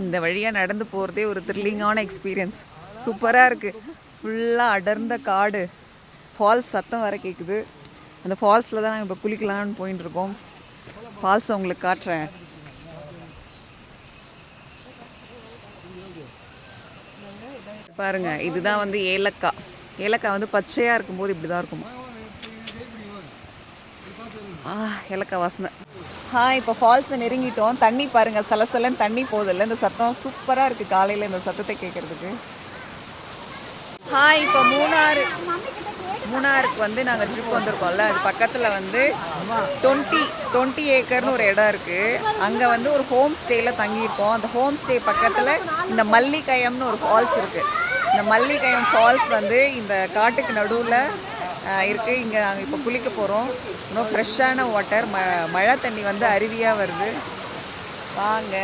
இந்த வழியாக நடந்து போகிறதே ஒரு த்ரில்லிங்கான எக்ஸ்பீரியன்ஸ். சூப்பராக இருக்குது. ஃபுல்லாக அடர்ந்த காடு. ஃபால்ஸ் சத்தம் வர கேட்குது. அந்த ஃபால்ஸில் தான் நாங்கள் இப்போ குளிக்கலான்னு போயின்னு இருக்கோம். ஃபால்ஸை உங்களுக்கு காட்டுறேன். பாருங்கள், இதுதான் வந்து ஏலக்காய். ஏலக்காய் வந்து பச்சையாக இருக்கும்போது இப்படி தான் இருக்கும். ஏலக்காய் வாசனை. இப்போ ஃபால்ஸை நெருங்கிட்டோம். தண்ணி பாருங்கள், சலசலன்னு தண்ணி போதில்ல. இந்த சத்தம் சூப்பராக இருக்குது காலையில் இந்த சத்தத்தை கேட்குறதுக்கு. இப்போ மூணாருக்கு வந்து நாங்கள் ட்ரிப் வந்திருக்கோம்ல, அது பக்கத்தில் வந்து 20 ஏக்கர்னு ஒரு இடம் இருக்குது. அங்கே வந்து ஒரு ஹோம் ஸ்டேயில் தங்கியிருக்கோம். அந்த ஹோம் ஸ்டே பக்கத்தில் இந்த மல்லிகயம்னு ஒரு ஃபால்ஸ் இருக்குது. இந்த மல்லிகயம் ஃபால்ஸ் வந்து இந்த காட்டுக்கு நடுவில் இருக்குது. இங்கே நாங்கள் இப்போ குளிக்க போகிறோம். இன்னும் ஃப்ரெஷ்ஷான வாட்டர், மழை தண்ணி வந்து அருவியாக வருது. வாங்க